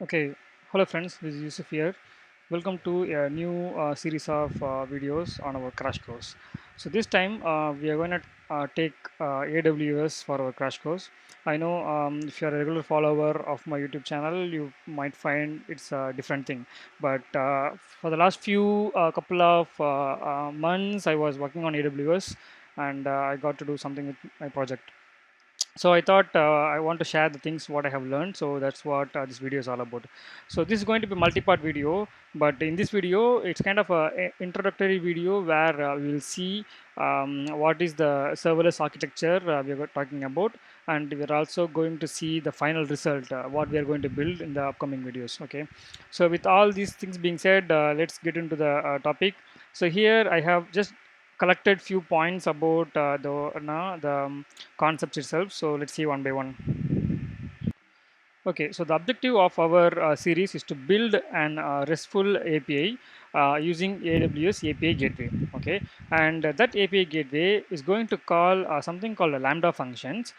Okay, hello friends, this is Yusuf here. Welcome to a new series of videos on our crash course. So this time we are going to take AWS for our crash course. I know if you are a regular follower of my YouTube channel, you might find it's a different thing. But for the last few couple of months, I was working on AWS and I got to do something with my project. So I thought I want to share the things what I have learned. So that's what this video is all about. So this is going to be multi-part video, but in this video it's kind of a introductory video where we will see what is the serverless architecture we are talking about, and we're also going to see the final result, what we are going to build in the upcoming videos. Okay, so with all these things being said, let's get into the topic. So here I have just collected few points about the concepts itself. So let's see one by one. Okay, so the objective of our series is to build an RESTful API using AWS API Gateway. Okay, and that API Gateway is going to call something called a Lambda functions,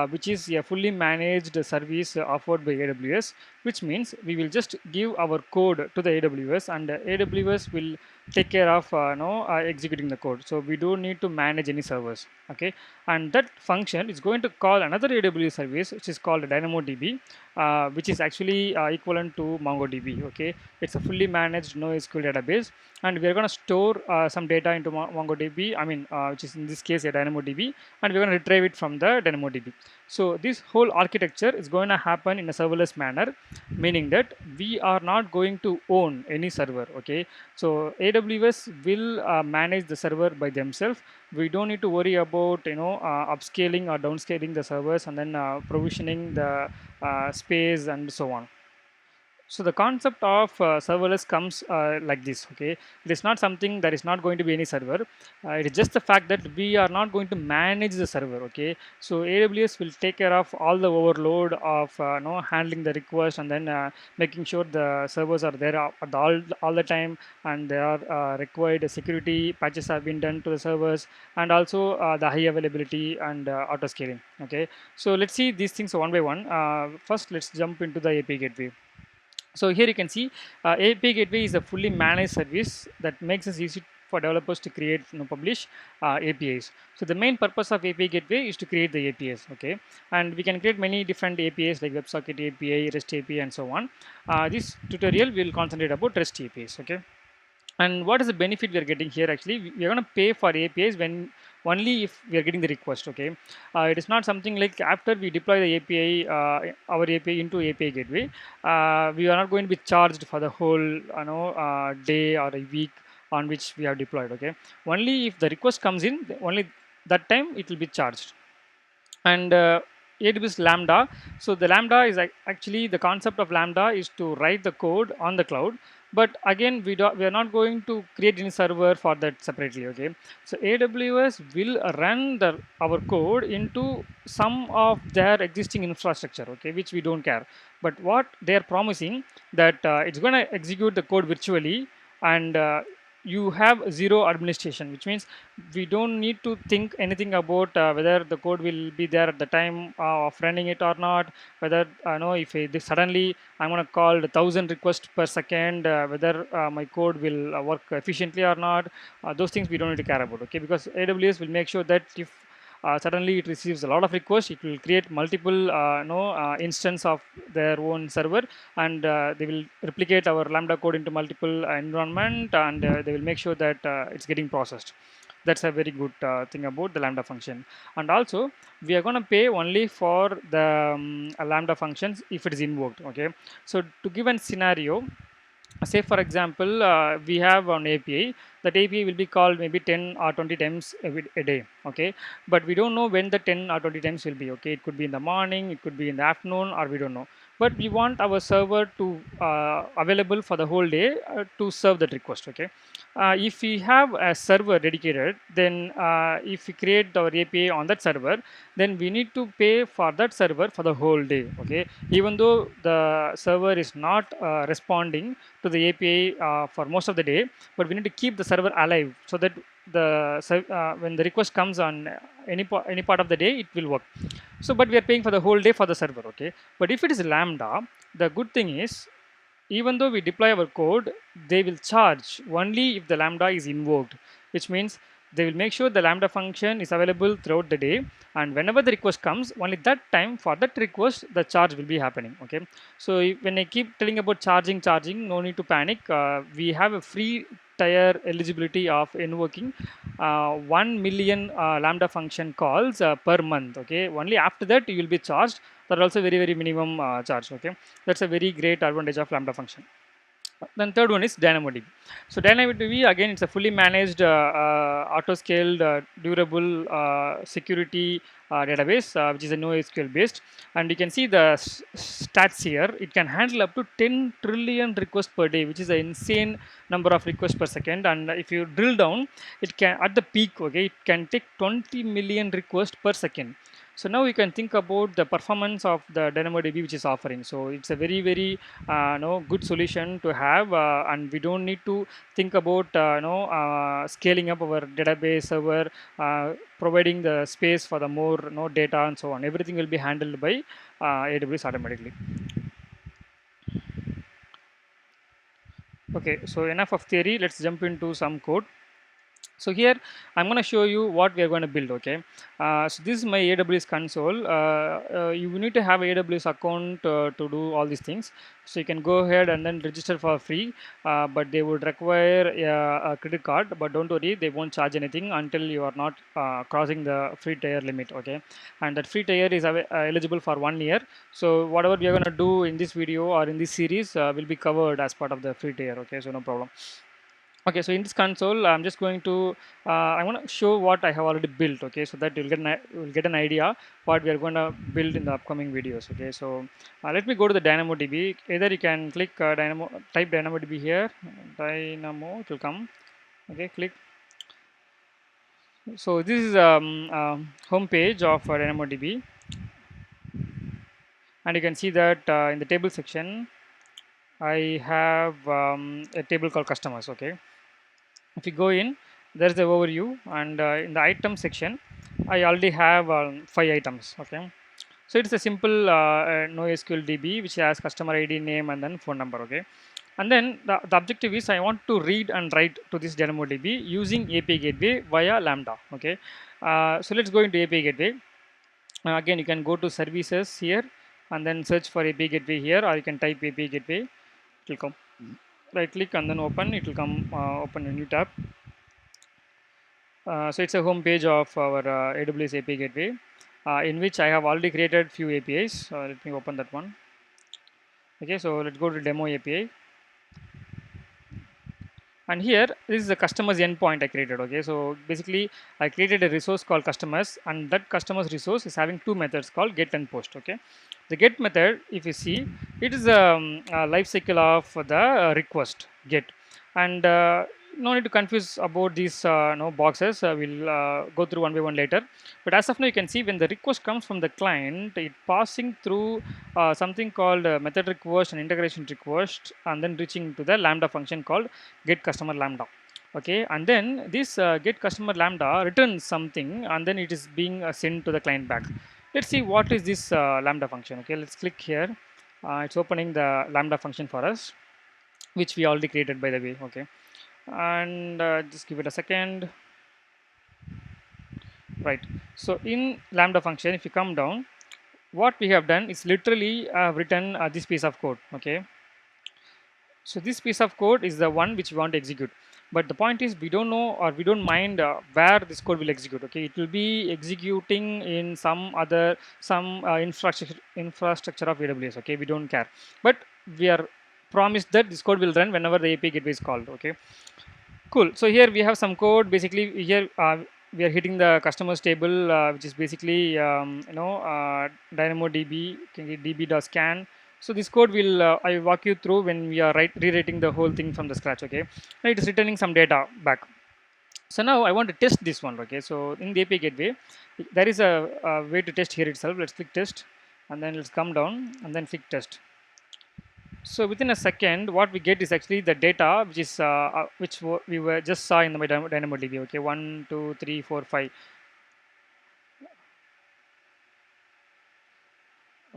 which is a fully managed service offered by AWS. Which means we will just give our code to the AWS, and AWS will take care of executing the code. So we don't need to manage any servers. Okay, and that function is going to call another AWS service, which is called DynamoDB, which is actually equivalent to MongoDB. Okay, it's a fully managed NoSQL database, and we're going to store some data into MongoDB. I mean, which is in this case a DynamoDB, and we're going to retrieve it from the DynamoDB. So this whole architecture is going to happen in a serverless manner, meaning that we are not going to own any server. Okay, so AWS will manage the server by themselves. We don't need to worry about upscaling or downscaling the servers, and then provisioning the space and so on. So the concept of serverless comes like this. Okay, it is not something that is not going to be any server. It is just the fact that we are not going to manage the server. Okay, so AWS will take care of all the overload of handling the request, and then making sure the servers are there at all the time, and there are required security patches have been done to the servers, and also the high availability and auto scaling. Okay, so let's see these things one by one. First, let's jump into the API gateway. So here you can see API Gateway is a fully managed service that makes it easy for developers to create, publish APIs. So the main purpose of API Gateway is to create the APIs. Okay, and we can create many different APIs like WebSocket API, REST API, and so on. This tutorial will concentrate about REST APIs. Okay, and what is the benefit we are getting here? Actually, we are going to pay for APIs when only if we are getting the request. Okay, it is not something like after we deploy the API, our API into API gateway, we are not going to be charged for the whole day or a week on which we have deployed. Okay, only if the request comes in, only that time it will be charged. And AWS Lambda. So the Lambda is actually, the concept of Lambda is to write the code on the cloud. But again, we are not going to create any server for that separately. Okay, so AWS will run our code into some of their existing infrastructure. Okay, which we don't care. But what they are promising, that it's going to execute the code virtually, and you have zero administration, which means we don't need to think anything about whether the code will be there at the time of running it or not, whether know if suddenly I'm going to call 1,000 requests per second, whether my code will work efficiently or not. Those things we don't need to care about. Okay, because AWS will make sure that if suddenly it receives a lot of requests, it will create multiple instance of their own server, and they will replicate our Lambda code into multiple environment, and they will make sure that it's getting processed. That's a very good thing about the Lambda function. And also, we are going to pay only for the Lambda functions if it is invoked. Okay, so to give a scenario, say for example, we have an API. That API will be called maybe 10 or 20 times a day. Okay, but we don't know when the 10 or 20 times will be. Okay, it could be in the morning, it could be in the afternoon, or we don't know. But we want our server to available for the whole day to serve that request. Okay, if we have a server dedicated, then if we create our API on that server, then we need to pay for that server for the whole day. Okay, even though the server is not responding to the API for most of the day, but we need to keep the server alive, so that when the request comes on any part of the day, it will work. So but we are paying for the whole day for the server, okay. But if it is Lambda, the good thing is, even though we deploy our code, they will charge only if the Lambda is invoked, which means they will make sure the Lambda function is available throughout the day, and whenever the request comes, only that time for that request the charge will be happening, okay. So when I keep telling about charging, no need to panic. We have a free tier eligibility of invoking 1 million Lambda function calls per month, okay. Only after that you will be charged. That also very minimum charge, okay. That's a very great advantage of Lambda function. Then third one is DynamoDB. So DynamoDB, again, it's a fully managed, auto-scaled, durable security database, which is a NoSQL based. And you can see the stats here. It can handle up to 10 trillion requests per day, which is an insane number of requests per second. And if you drill down, it can, at the peak, okay, it can take 20 million requests per second. So now you can think about the performance of the DynamoDB which is offering. So it's a very no good solution to have, and we don't need to think about scaling up our database server, providing the space for the more data and so on. Everything will be handled by AWS automatically. Okay, so enough of theory. Let's jump into some code. So here I'm going to show you what we are going to build, okay. So this is my AWS console. You need to have an AWS account to do all these things. So you can go ahead and then register for free, but they would require a credit card, but don't worry, they won't charge anything until you are not crossing the free tier limit, okay. And that free tier is eligible for 1 year. So whatever we are going to do in this video or in this series will be covered as part of the free tier, okay. So no problem. Okay, so in this console, I'm just going to, I want to show what I have already built, okay, so that you'll get an idea what we are going to build in the upcoming videos, okay. So let me go to the DynamoDB. Either you can click type DynamoDB here, Dynamo, it will come, okay, click. So this is home page of DynamoDB, and you can see that in the table section, I have a table called customers, okay. If you go in, there's the overview, and in the item section I already have 5 items, okay. So it's a simple NoSQL DB which has customer ID, name, and then phone number, okay. And then the objective is I want to read and write to this DynamoDB using API gateway via Lambda, okay. So let's go into API gateway. Again, you can go to services here and then search for API gateway here, or you can type API gateway, it will come. Right click and then open, it will come, open a new tab. So it's a home page of our AWS API gateway, in which I have already created few APIs. Let me open that one. Okay, so let's go to demo API. And here this is the customer's endpoint I created, okay. So basically I created a resource called customers, and that customer's resource is having two methods called get and post, okay. The get method, if you see, it is a life cycle of the request get, and no need to confuse about these no boxes. We'll go through one by one later, but as of now you can see when the request comes from the client, it passing through something called method request and integration request, and then reaching to the Lambda function called get customer Lambda, okay. And then this get customer Lambda returns something, and then it is being sent to the client back. Let's see what is this Lambda function, okay. Let's click here. It's opening the Lambda function for us, which we already created, by the way, okay. And just give it a second. Right, so in Lambda function, if you come down, what we have done is literally written this piece of code, okay. So this piece of code is the one which we want to execute, but the point is we don't know, or we don't mind where this code will execute, okay. It will be executing in some infrastructure of AWS, okay. We don't care, but we are promised that this code will run whenever the API gateway is called, okay. Cool. So here we have some code. Basically here we are hitting the customers table, which is basically DynamoDB db.scan. So this code will I walk you through when we are rewriting the whole thing from the scratch, okay. Now it is returning some data back. So now I want to test this one, okay. So in the API gateway, there is a way to test here itself. Let's click test, and then let's come down and then click test. So within a second, what we get is actually the data, which is we were just saw in the DynamoDB. Okay, 1, 2, 3, 4, 5.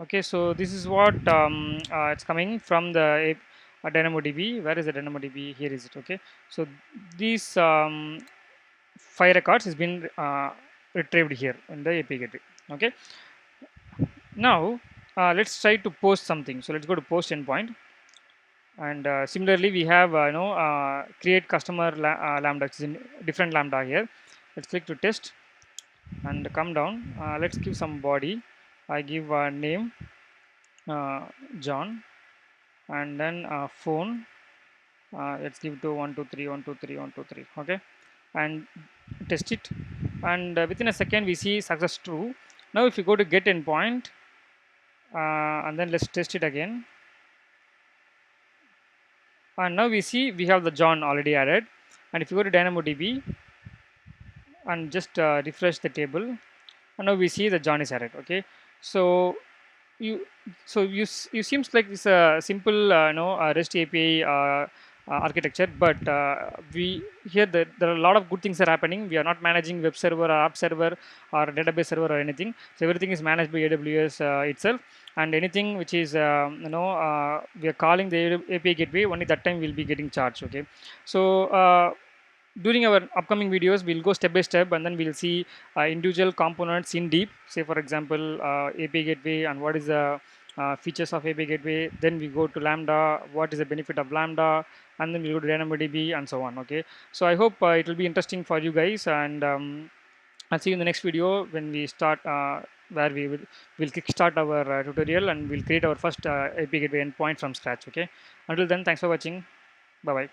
Okay, so this is what it's coming from the DynamoDB. Where is the DynamoDB? Here is it. Okay, so these 5 records has been retrieved here in the API gateway. Okay, now let's try to post something. So let's go to post endpoint. And similarly, we have create customer lambda, which is in different lambda here. Let's click to test and come down. Let's give some body. I give a name uh, John, and then phone. Let's give to 123 123 123. Okay, and test it. And within a second, we see success true. Now, if you go to get endpoint, and then let's test it again. And now we see we have the John already added. And if you go to DynamoDB and just refresh the table, and now we see the John is added. Okay, so you you seems like it's a simple REST API architecture, but we here there are a lot of good things are happening. We are not managing web server or app server or database server or anything. So everything is managed by AWS itself, and anything which is we are calling the API gateway, only that time we'll be getting charged. Okay, so during our upcoming videos, we'll go step by step, and then we'll see individual components in deep. Say for example, API gateway and what is the features of API gateway. Then we go to Lambda, what is the benefit of Lambda, and then we go to DynamoDB and so on. Okay, so I hope it will be interesting for you guys, and I'll see you in the next video when we start where we'll kickstart our tutorial, and we'll create our first API gateway endpoint from scratch. Okay, until then, thanks for watching. Bye bye.